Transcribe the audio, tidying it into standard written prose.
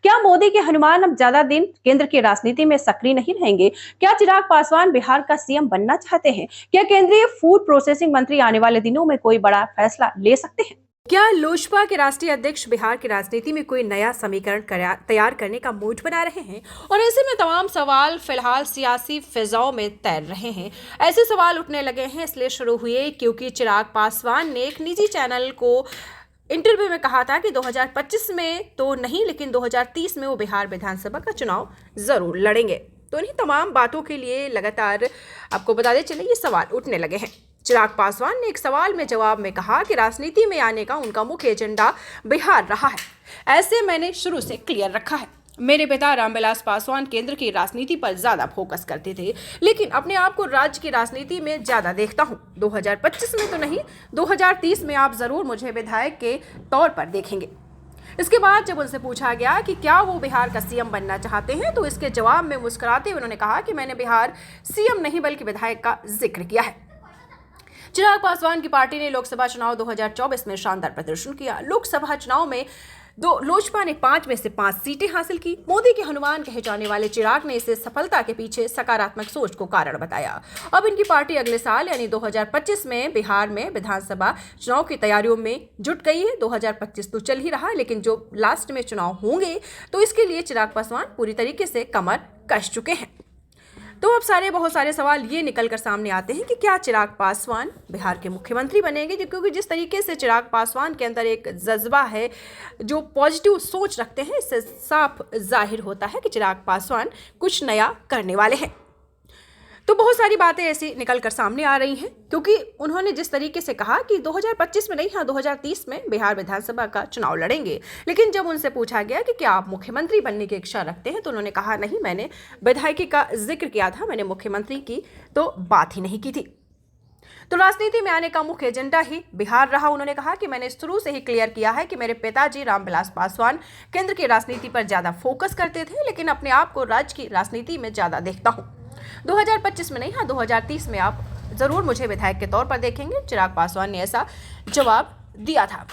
क्या मोदी के हनुमान अब ज्यादा दिन केंद्र की राजनीति में सक्रिय नहीं रहेंगे? क्या चिराग पासवान बिहार का सीएम बनना चाहते हैं? क्या केंद्रीय फूड प्रोसेसिंग मंत्री आने वाले दिनों में कोई बड़ा फैसला ले सकते हैं? क्या लोजपा के राष्ट्रीय अध्यक्ष बिहार की राजनीति में कोई नया समीकरण तैयार करने का मूड बना रहे हैं? और ऐसे में तमाम सवाल फिलहाल सियासी फिजाओं में तैर रहे हैं। ऐसे सवाल उठने लगे हैं इसलिए शुरू हुए क्योंकि चिराग पासवान ने एक निजी चैनल को इंटरव्यू में कहा था कि 2025 में तो नहीं, लेकिन 2030 में वो बिहार विधानसभा का चुनाव जरूर लड़ेंगे। तो इन्हीं तमाम बातों के लिए लगातार आपको बताते चले ये सवाल उठने लगे हैं। चिराग पासवान ने एक सवाल में जवाब में कहा कि राजनीति में आने का उनका मुख्य एजेंडा बिहार रहा है। ऐसे मैंने शुरू से क्लियर रखा है। मेरे पिता रामविलास पासवान केंद्र की राजनीति पर ज्यादा फोकस करते थे, लेकिन अपने आप को राज्य की राजनीति में ज्यादा देखता हूं। 2025 में तो नहीं, 2030 में आप जरूर मुझे विधायक के तौर पर देखेंगे। इसके बाद जब उनसे पूछा गया कि क्या वो बिहार का सीएम बनना चाहते हैं, तो इसके जवाब में मुस्कुराते हुए उन्होंने कहा कि मैंने बिहार सीएम नहीं बल्कि विधायक का जिक्र किया है। चिराग पासवान की पार्टी ने लोकसभा चुनाव 2024 में शानदार प्रदर्शन किया। लोकसभा चुनाव में लोजपा ने 5 में से 5 सीटें हासिल की। मोदी के हनुमान कहे जाने वाले चिराग ने इसे सफलता के पीछे सकारात्मक सोच को कारण बताया। अब इनकी पार्टी अगले साल यानी 2025 में बिहार में विधानसभा चुनाव की तैयारियों में जुट गई है। 2025 तो चल ही रहा, लेकिन जो लास्ट में चुनाव होंगे तो इसके लिए चिराग पासवान पूरी तरीके से कमर कस चुके हैं। तो अब बहुत सारे सवाल ये निकल कर सामने आते हैं कि क्या चिराग पासवान बिहार के मुख्यमंत्री बनेंगे, क्योंकि जिस तरीके से चिराग पासवान के अंदर एक जज्बा है, जो पॉजिटिव सोच रखते हैं, इससे साफ जाहिर होता है कि चिराग पासवान कुछ नया करने वाले हैं। तो बहुत सारी बातें ऐसी निकल कर सामने आ रही हैं, क्योंकि उन्होंने जिस तरीके से कहा कि 2025 में नहीं, हाँ 2030 में बिहार विधानसभा का चुनाव लड़ेंगे, लेकिन जब उनसे पूछा गया कि क्या आप मुख्यमंत्री बनने की इच्छा रखते हैं, तो उन्होंने कहा नहीं, मैंने विधायकी का जिक्र किया था, मैंने मुख्यमंत्री की तो बात ही नहीं की थी। तो राजनीति में आने का मुख्य एजेंडा ही बिहार रहा। उन्होंने कहा कि मैंने शुरू से ही क्लियर किया है कि मेरे पिताजी रामविलास पासवान केंद्र की राजनीति पर ज्यादा फोकस करते थे, लेकिन अपने आप को राज्य की राजनीति में ज्यादा देखता हूँ। 2025 में नहीं, हाँ 2030 में आप जरूर मुझे विधायक के तौर पर देखेंगे। चिराग पासवान ने ऐसा जवाब दिया था।